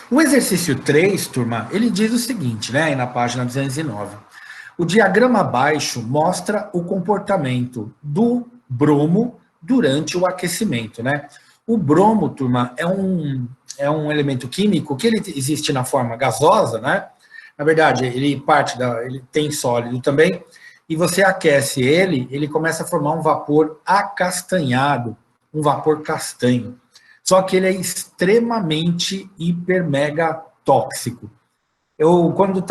O exercício 3, turma, ele diz o seguinte, né, na página 209. O diagrama abaixo mostra o comportamento do bromo durante o aquecimento, né? O bromo, turma, é um elemento químico que ele existe na forma gasosa, né? Na verdade, ele tem sólido também, e você aquece ele começa a formar um vapor acastanhado, um vapor castanho. Só que ele é extremamente hiper mega tóxico. Quando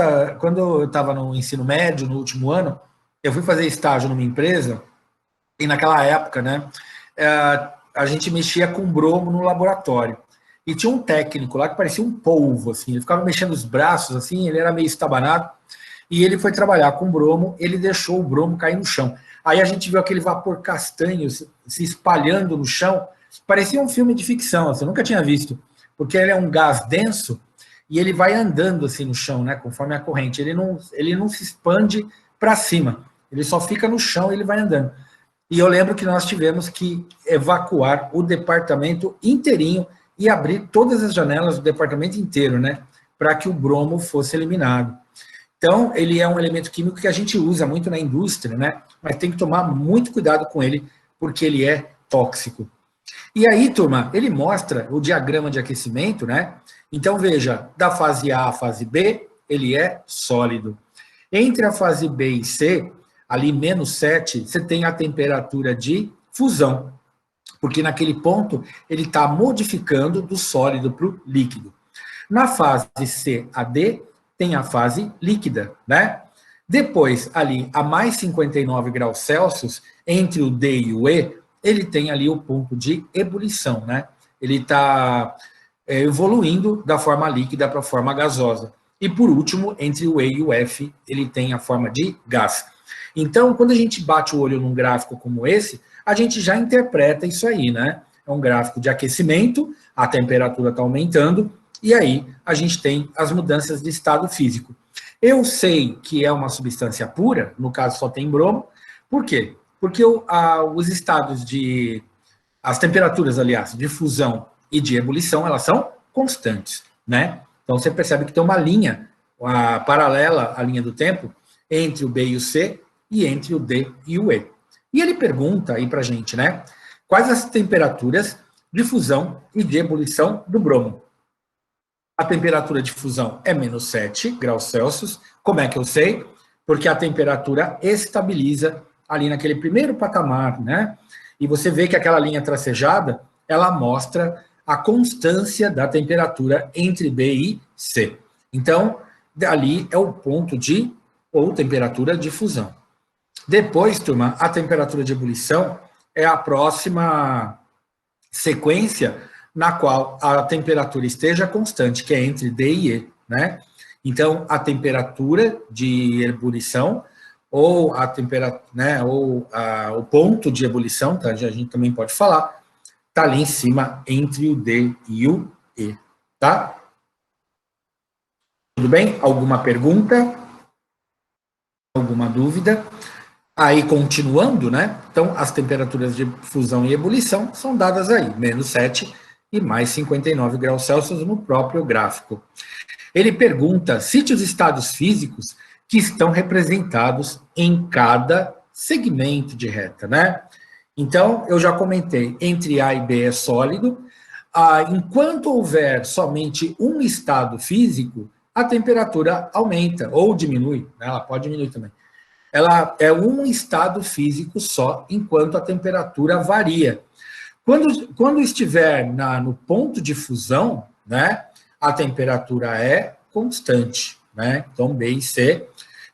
eu estava no ensino médio, no último ano, eu fui fazer estágio numa empresa, e naquela época, né, a gente mexia com bromo no laboratório. E tinha um técnico lá que parecia um polvo, assim, ele ficava mexendo os braços, assim, ele era meio estabanado, e ele foi trabalhar com bromo, ele deixou o bromo cair no chão. Aí a gente viu aquele vapor castanho se espalhando no chão, parecia um filme de ficção, assim, eu nunca tinha visto, porque ele é um gás denso, e ele vai andando assim no chão, né, conforme a corrente, ele não se expande para cima, ele só fica no chão e ele vai andando. E eu lembro que nós tivemos que evacuar o departamento inteirinho e abrir todas as janelas do departamento inteiro, né, para que o bromo fosse eliminado. Então, ele é um elemento químico que a gente usa muito na indústria, né, mas tem que tomar muito cuidado com ele, porque ele é tóxico. E aí, turma, ele mostra o diagrama de aquecimento, né? Então, veja, da fase A à fase B, ele é sólido. Entre a fase B e C, ali -7, você tem a temperatura de fusão, porque naquele ponto ele está modificando do sólido para o líquido. Na fase C a D, tem a fase líquida, né? Depois, ali, a mais 59 graus Celsius, entre o D e o E, ele tem ali o ponto de ebulição, né? Ele está evoluindo da forma líquida para a forma gasosa. E, por último, entre o E e o F, ele tem a forma de gás. Então, quando a gente bate o olho num gráfico como esse, a gente já interpreta isso aí, né? É um gráfico de aquecimento, a temperatura está aumentando, e aí a gente tem as mudanças de estado físico. Eu sei que é uma substância pura, no caso só tem bromo, por quê? Porque os estados as temperaturas, aliás, de fusão e de ebulição, elas são constantes, né? Então você percebe que tem uma linha paralela à linha do tempo entre o B e o C e entre o D e o E. E ele pergunta aí pra gente, né? Quais as temperaturas de fusão e de ebulição do bromo? A temperatura de fusão é -7 graus Celsius. Como é que eu sei? Porque a temperatura estabiliza ali naquele primeiro patamar, né? E você vê que aquela linha tracejada, ela mostra a constância da temperatura entre B e C. Então, ali é o ponto ou temperatura de fusão. Depois, turma, a temperatura de ebulição é a próxima sequência na qual a temperatura esteja constante, que é entre D e E, né? Então, a temperatura de ebulição ou a temperatura, né, o ponto de ebulição, tá? A gente também pode falar, tá ali em cima entre o D e o E, tá? Tudo bem? Alguma pergunta? Alguma dúvida? Aí, continuando, né? Então, as temperaturas de fusão e ebulição são dadas aí, -7 e mais 59 graus Celsius no próprio gráfico. Ele pergunta: cite os estados físicos que estão representados em cada segmento de reta, né? Então, eu já comentei, entre A e B é sólido. Enquanto houver somente um estado físico, a temperatura aumenta ou diminui, né? Ela pode diminuir também. Ela é um estado físico só, enquanto a temperatura varia. Quando estiver no ponto de fusão, né, a temperatura é constante, né? Então, B e C,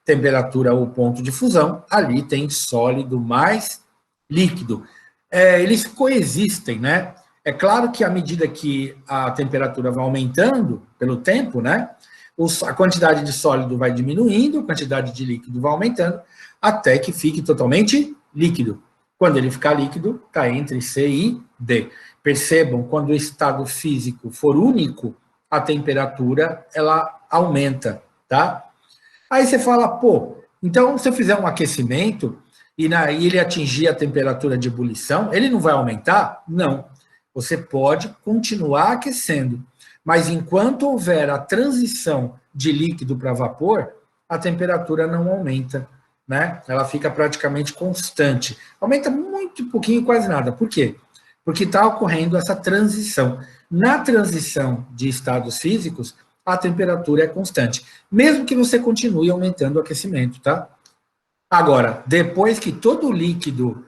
temperatura ou ponto de fusão, ali tem sólido mais líquido. Eles coexistem, né? É claro que à medida que a temperatura vai aumentando pelo tempo, né, a quantidade de sólido vai diminuindo, a quantidade de líquido vai aumentando, até que fique totalmente líquido. Quando ele ficar líquido, está entre C e D. Percebam, quando o estado físico for único, a temperatura ela aumenta, tá? Aí você fala, pô, então se eu fizer um aquecimento e ele atingir a temperatura de ebulição, ele não vai aumentar? Não. Você pode continuar aquecendo, mas enquanto houver a transição de líquido para vapor, a temperatura não aumenta, né? Ela fica praticamente constante. Aumenta muito pouquinho, quase nada. Por quê? Porque está ocorrendo essa transição. Na transição de estados físicos, a temperatura é constante, mesmo que você continue aumentando o aquecimento, tá? Agora, depois que todo o líquido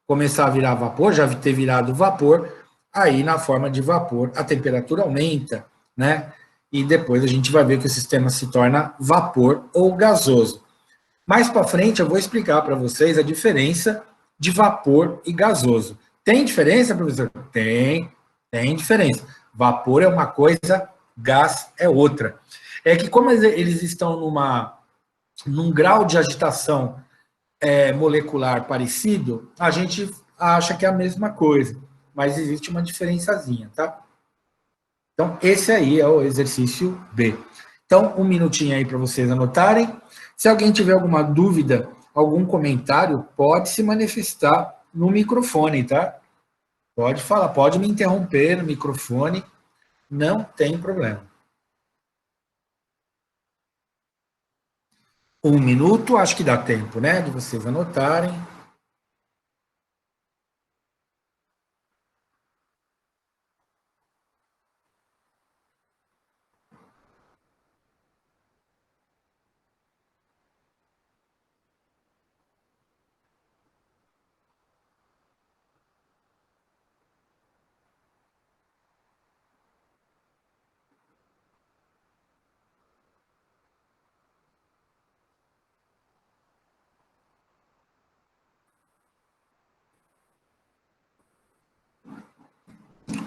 começar a virar vapor, já ter virado vapor, aí na forma de vapor a temperatura aumenta, né? E depois a gente vai ver que o sistema se torna vapor ou gasoso. Mais para frente eu vou explicar para vocês a diferença de vapor e gasoso. Tem diferença, professor? Tem diferença. Vapor é uma coisa, gás é outra. É que como eles estão num grau de agitação molecular parecido, a gente acha que é a mesma coisa, mas existe uma diferençazinha, tá? Então, esse aí é o exercício B. Então, um minutinho aí para vocês anotarem. Se alguém tiver alguma dúvida, algum comentário, pode se manifestar no microfone, tá? Pode falar, pode me interromper no microfone, não tem problema. Um minuto, acho que dá tempo, né, de vocês anotarem.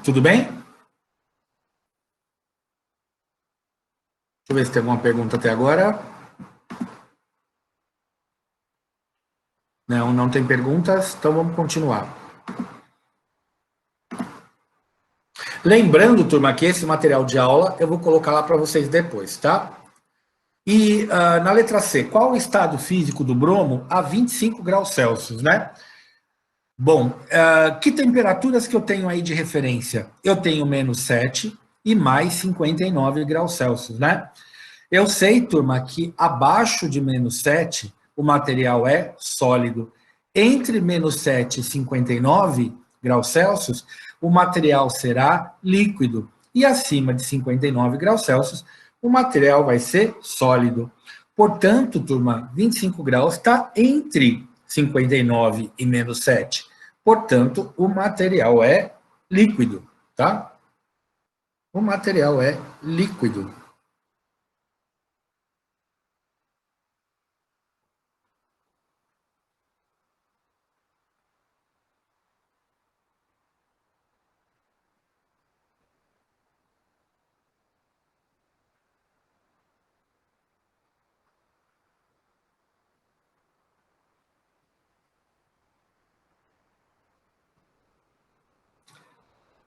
Tudo bem? Deixa eu ver se tem alguma pergunta até agora. Não, não tem perguntas, então vamos continuar. Lembrando, turma, que esse material de aula eu vou colocar lá para vocês depois, tá? E na letra C, qual o estado físico do bromo a 25 graus Celsius, né? Bom, que temperaturas que eu tenho aí de referência? Eu tenho -7 e mais 59 graus Celsius, né? Eu sei, turma, que abaixo de -7 o material é sólido. Entre -7 e 59 graus Celsius, o material será líquido. E acima de 59 graus Celsius, o material vai ser sólido. Portanto, turma, 25 graus está entre 59 e -7. Portanto, o material é líquido, tá? O material é líquido.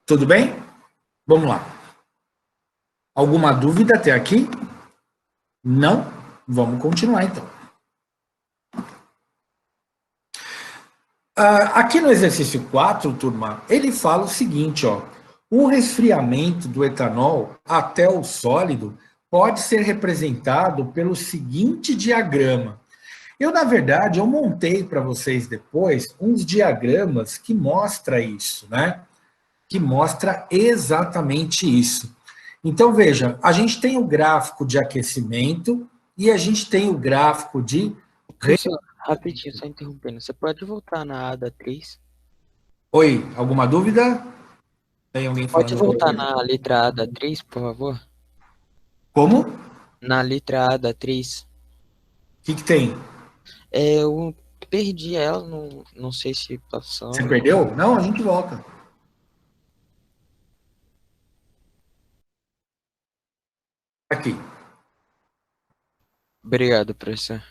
Tudo bem? Vamos lá. Alguma dúvida até aqui? Não? Vamos continuar então. Aqui no exercício 4, turma, ele fala o seguinte, ó. O resfriamento do etanol até o sólido pode ser representado pelo seguinte diagrama. Eu, na verdade, eu montei para vocês depois uns diagramas que mostra isso, né? Que mostra exatamente isso. Então, veja, a gente tem o gráfico de aquecimento e a gente tem o gráfico de... Professor, rapidinho, só interrompendo. Você pode voltar na ADA 3? Oi, alguma dúvida? Tem alguém Pode falando alguma voltar coisa? na letra A da 3, por favor? Como? O Na letra A da 3. que tem? Eu perdi ela, não sei se Você passou. perdeu? Não, a gente volta. Aqui. Obrigado, professor.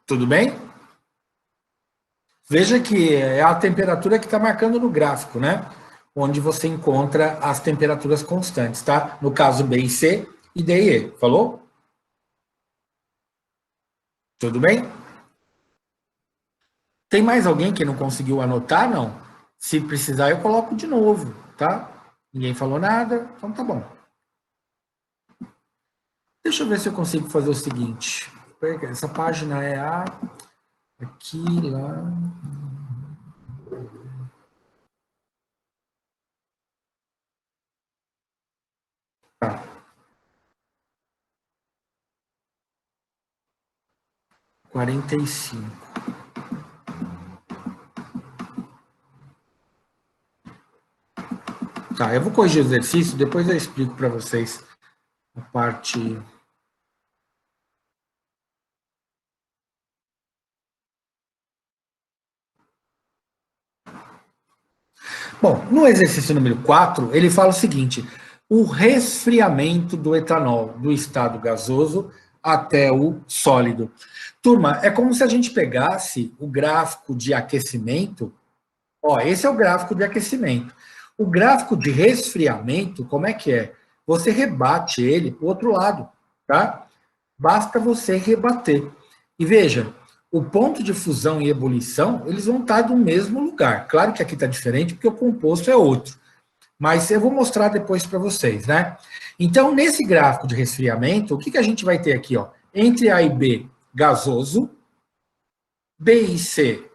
Tudo bem? Veja que é a temperatura que está marcando no gráfico, né? Onde você encontra as temperaturas constantes, tá? No caso B e C e D e E. Falou? Tudo bem? Tem mais alguém que não conseguiu anotar, não? Se precisar, eu coloco de novo, tá? Ninguém falou nada, então tá bom. Deixa eu ver se eu consigo fazer o seguinte. Essa página é a... Aqui, lá... Tá. 45. Tá, eu vou corrigir o exercício, depois eu explico para vocês a parte... Bom, no exercício número 4, ele fala o seguinte: o resfriamento do etanol do estado gasoso até o sólido. Turma, é como se a gente pegasse o gráfico de aquecimento. Ó, esse é o gráfico de aquecimento. O gráfico de resfriamento, como é que é? Você rebate ele para o outro lado, tá? Basta você rebater. E veja, o ponto de fusão e ebulição, eles vão estar no mesmo lugar. Claro que aqui está diferente, porque o composto é outro. Mas eu vou mostrar depois para vocês, né? Então, nesse gráfico de resfriamento, o que a gente vai ter aqui, ó? Entre A e B, gasoso. B e C,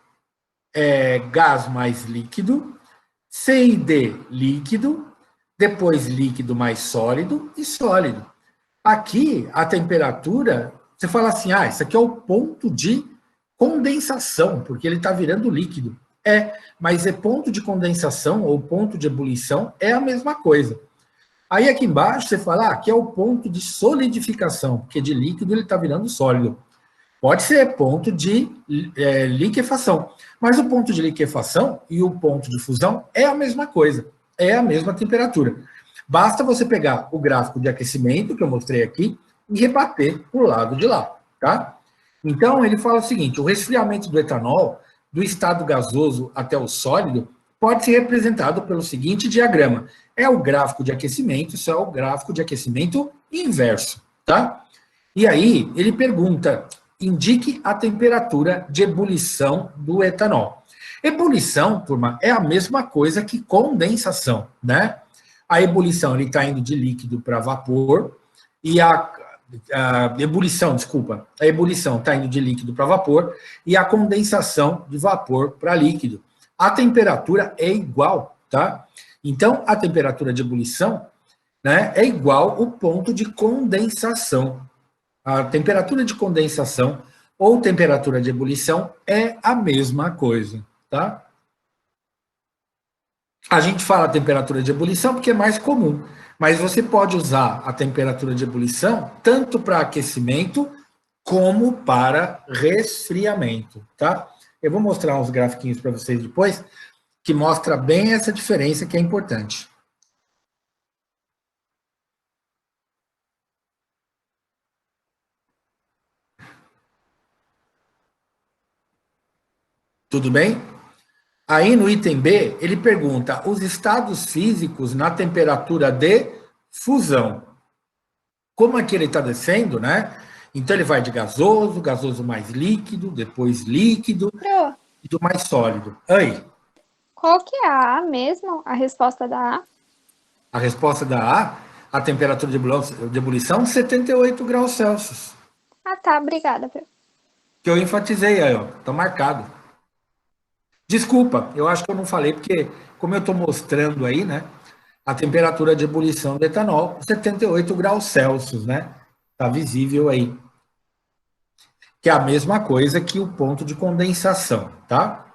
gás mais líquido. C e D, líquido. Depois, líquido mais sólido e sólido. Aqui, a temperatura, você fala assim, isso aqui é o ponto de condensação, porque ele está virando líquido. Mas ponto de condensação ou ponto de ebulição é a mesma coisa. Aí aqui embaixo você fala, aqui é o ponto de solidificação, porque de líquido ele está virando sólido. Pode ser ponto de liquefação, mas o ponto de liquefação e o ponto de fusão é a mesma coisa, é a mesma temperatura. Basta você pegar o gráfico de aquecimento, que eu mostrei aqui, e rebater para o lado de lá, tá? Então, ele fala o seguinte, o resfriamento do etanol, do estado gasoso até o sólido, pode ser representado pelo seguinte diagrama. É o gráfico de aquecimento, isso é o gráfico de aquecimento inverso, tá? E aí, ele pergunta, indique a temperatura de ebulição do etanol. Ebulição, turma, é a mesma coisa que condensação, né? A ebulição ele está indo de líquido para vapor e a ebulição está indo de líquido para vapor e a condensação de vapor para líquido. A temperatura é igual, tá? Então, a temperatura de ebulição, né, é igual ao ponto de condensação. A temperatura de condensação ou temperatura de ebulição é a mesma coisa, tá? A gente fala temperatura de ebulição porque é mais comum, mas você pode usar a temperatura de ebulição tanto para aquecimento como para resfriamento, tá? Eu vou mostrar uns grafiquinhos para vocês depois que mostra bem essa diferença que é importante. Tudo bem? Aí no item B, ele pergunta os estados físicos na temperatura de fusão. Como aqui ele está descendo, né? Então ele vai de gasoso, gasoso mais líquido, depois líquido, e do mais sólido. Aí. Qual que é a A mesmo? A resposta da A? A resposta da A temperatura de ebulição, 78 graus Celsius. Ah, tá, obrigada. Que eu enfatizei aí, ó, tá marcado. Desculpa, eu acho que eu não falei, porque como eu estou mostrando aí, né, a temperatura de ebulição do etanol, 78 graus Celsius, né? Tá visível aí. Que é a mesma coisa que o ponto de condensação, tá?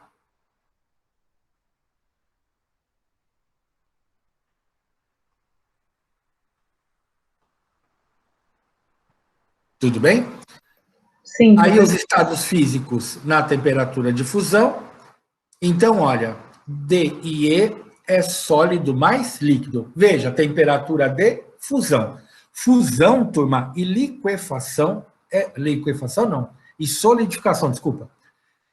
Tudo bem? Sim. Aí os estados físicos na temperatura de fusão. Então, olha, D e E é sólido mais líquido. Veja, temperatura de fusão. Fusão, turma, e liquefação, liquefação não, e solidificação, desculpa.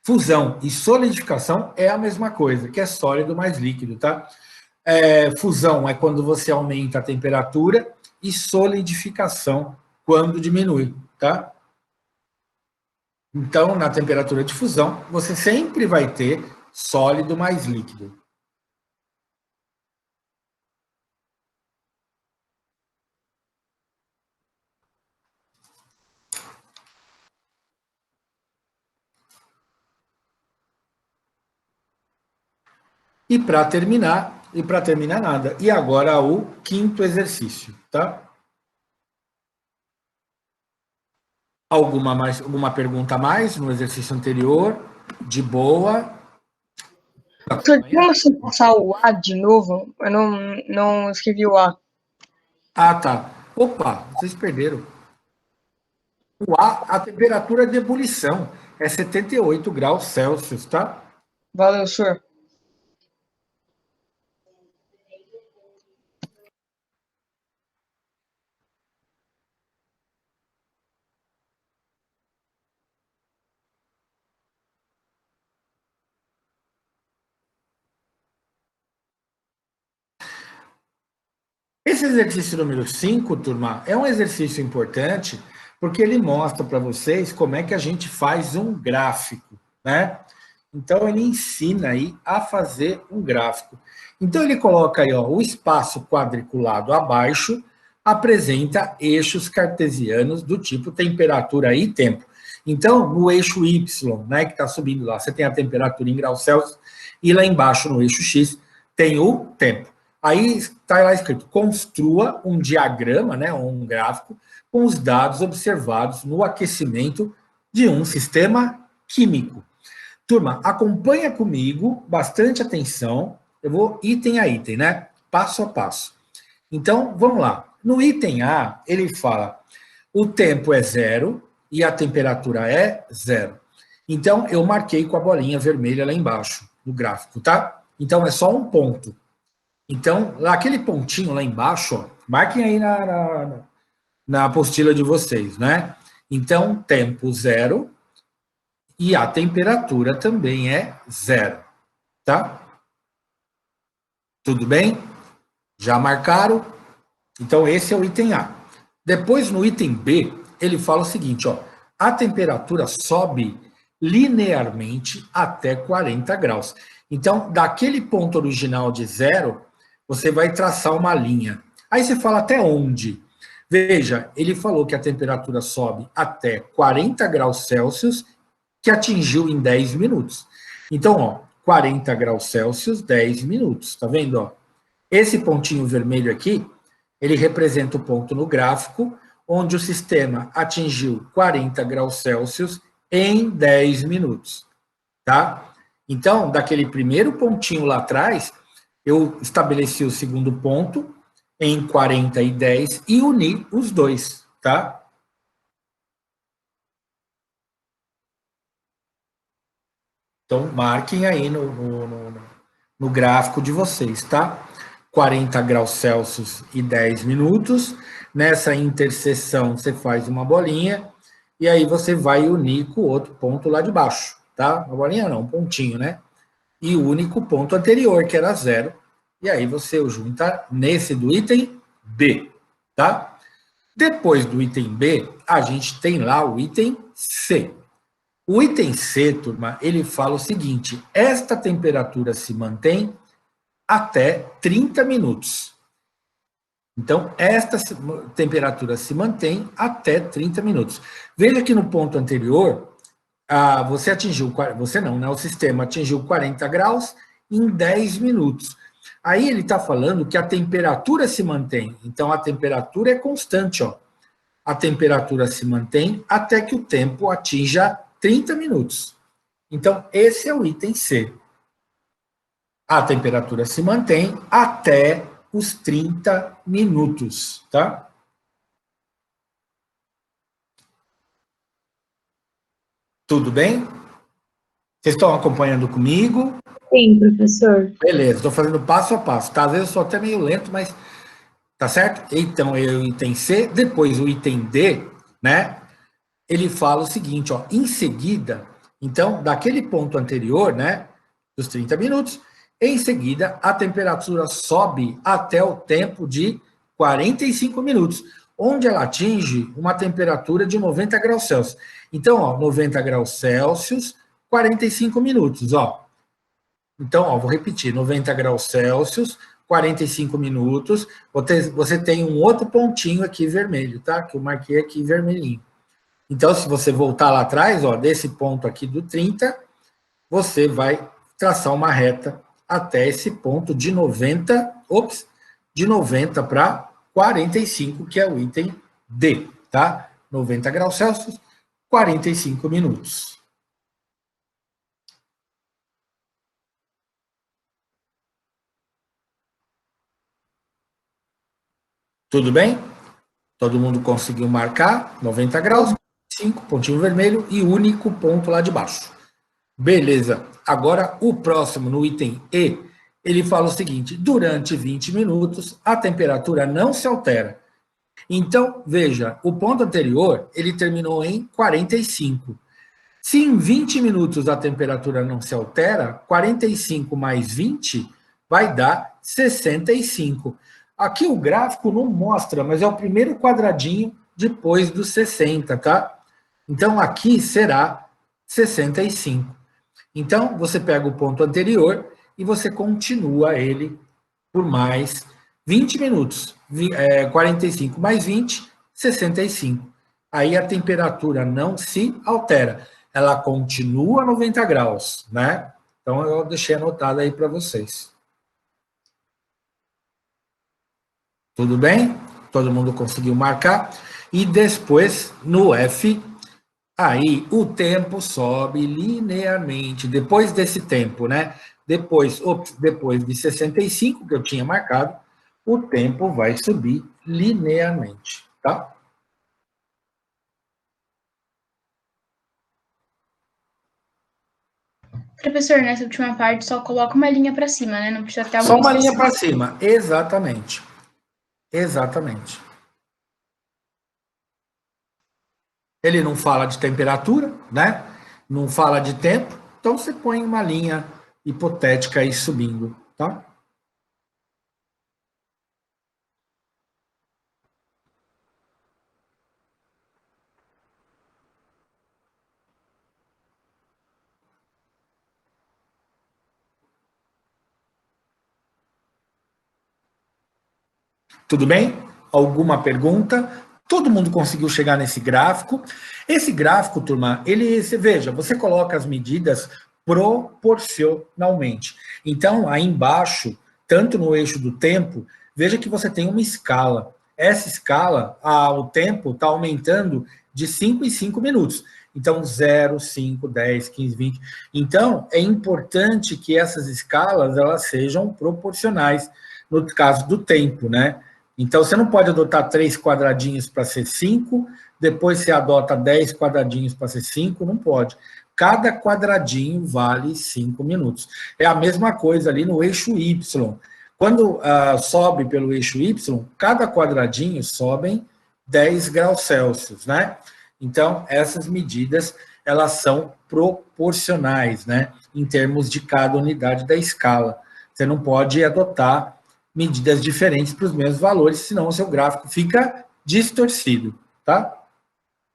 Fusão e solidificação é a mesma coisa, que é sólido mais líquido, tá? Fusão é quando você aumenta a temperatura e solidificação quando diminui, tá? Então, na temperatura de fusão, você sempre vai ter sólido mais líquido. E para terminar nada. E agora o quinto exercício, tá? Alguma pergunta a mais no exercício anterior? De boa? Professor, como você passar o A de novo? Eu não escrevi o A. Ah, tá. Opa, vocês perderam. A temperatura de ebulição é 78 graus Celsius, tá? Valeu, senhor. Esse exercício número 5, turma, é um exercício importante porque ele mostra para vocês como é que a gente faz um gráfico, né? Então, ele ensina aí a fazer um gráfico. Então, ele coloca aí, ó, o espaço quadriculado abaixo apresenta eixos cartesianos do tipo temperatura e tempo. Então, no eixo Y, né, que está subindo lá, você tem a temperatura em graus Celsius, e lá embaixo, no eixo X, tem o tempo. Aí está lá escrito, construa um diagrama, né, um gráfico, com os dados observados no aquecimento de um sistema químico. Turma, acompanha comigo, bastante atenção, eu vou item a item, né, passo a passo. Então, vamos lá. No item A, ele fala, o tempo é 0 e a temperatura é 0. Então, eu marquei com a bolinha vermelha lá embaixo, no gráfico, tá? Então, é só um ponto. Então, aquele pontinho lá embaixo, ó, marquem aí na apostila de vocês, né? Então, tempo 0 e a temperatura também é 0, tá? Tudo bem? Já marcaram? Então, esse é o item A. Depois, no item B, ele fala o seguinte, ó, a temperatura sobe linearmente até 40 graus. Então, daquele ponto original de 0, você vai traçar uma linha. Aí você fala até onde? Veja, ele falou que a temperatura sobe até 40 graus Celsius, que atingiu em 10 minutos. Então, ó, 40 graus Celsius, 10 minutos. Tá vendo? Ó? Esse pontinho vermelho aqui, ele representa o ponto no gráfico, onde o sistema atingiu 40 graus Celsius em 10 minutos. Tá? Então, daquele primeiro pontinho lá atrás, eu estabeleci o segundo ponto em 40 e 10 e uni os dois, tá? Então, marquem aí no gráfico de vocês, tá? 40 graus Celsius e 10 minutos. Nessa interseção, você faz uma bolinha e aí você vai unir com o outro ponto lá de baixo, tá? Uma bolinha não, um pontinho, né? E o único ponto anterior, que era 0. E aí você junta nesse do item B, tá? Depois do item B, a gente tem lá o item C. O item C, turma, ele fala o seguinte, esta temperatura se mantém até 30 minutos. Então, esta temperatura se mantém até 30 minutos. Veja que no ponto anterior, você atingiu, você não, né? O sistema atingiu 40 graus em 10 minutos. Aí ele está falando que a temperatura se mantém. Então, a temperatura é constante, ó. A temperatura se mantém até que o tempo atinja 30 minutos. Então, esse é o item C. A temperatura se mantém até os 30 minutos, tá? Tudo bem? Vocês estão acompanhando comigo? Sim, professor. Beleza, estou fazendo passo a passo, tá? Às vezes eu sou até meio lento, mas tá certo? Então, o item C, depois o item D, né? Ele fala o seguinte, ó, em seguida, Então, daquele ponto anterior, né, dos 30 minutos, em seguida, a temperatura sobe até o tempo de 45 minutos, onde ela atinge uma temperatura de 90 graus Celsius. Então, ó, 90 graus Celsius, 45 minutos, ó. Então, ó, vou repetir, 90 graus Celsius, 45 minutos. Você tem um outro pontinho aqui vermelho, tá? Que eu marquei aqui vermelhinho. Então, se você voltar lá atrás, ó, desse ponto aqui do 30, você vai traçar uma reta até esse ponto de 90, de 90 para 45, que é o item D, tá? 90 graus Celsius, 45 minutos. Tudo bem? Todo mundo conseguiu marcar 90 graus, 5, pontinho vermelho e único ponto lá de baixo. Beleza. Agora, o próximo, no item E, ele fala o seguinte: durante 20 minutos, a temperatura não se altera. Então, veja, o ponto anterior, ele terminou em 45. Se em 20 minutos a temperatura não se altera, 45 mais 20 vai dar 65. Aqui o gráfico não mostra, mas é o primeiro quadradinho depois dos 60, tá? Então, aqui será 65. Então, você pega o ponto anterior e você continua ele por mais 20 minutos. 45 mais 20, 65. Aí a temperatura não se altera. Ela continua 90 graus, né? Então, eu deixei anotado aí para vocês. Tudo bem? Todo mundo conseguiu marcar? E depois, no F, aí o tempo sobe linearmente. Depois desse tempo, né? Depois de 65, que eu tinha marcado, o tempo vai subir linearmente, tá? Professor, nessa última parte só coloca uma linha para cima, né? Não precisa ter Só uma linha para cima, exatamente. Exatamente. Ele não fala de temperatura, né? Não fala de tempo, então você põe uma linha hipotética aí subindo, tá? Tudo bem? Alguma pergunta? Todo mundo conseguiu chegar nesse gráfico. Esse gráfico, turma, veja, você coloca as medidas proporcionalmente. Então, aí embaixo, tanto no eixo do tempo, veja que você tem uma escala. Essa escala, o tempo está aumentando de 5 em 5 minutos. Então, 0, 5, 10, 15, 20. Então, é importante que essas escalas elas sejam proporcionais, no caso do tempo, né? Então, você não pode adotar 3 quadradinhos para ser 5, depois você adota 10 quadradinhos para ser 5, não pode. Cada quadradinho vale 5 minutos. É a mesma coisa ali no eixo Y. Quando sobe pelo eixo Y, cada quadradinho sobem 10 graus Celsius, né? Então, essas medidas, elas são proporcionais, né? Em termos de cada unidade da escala. Você não pode adotar medidas diferentes para os mesmos valores, senão o seu gráfico fica distorcido, tá?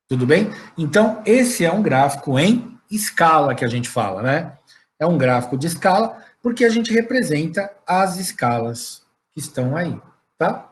Tudo bem? Então, esse é um gráfico em escala que a gente fala, né? É um gráfico de escala porque a gente representa as escalas que estão aí, tá?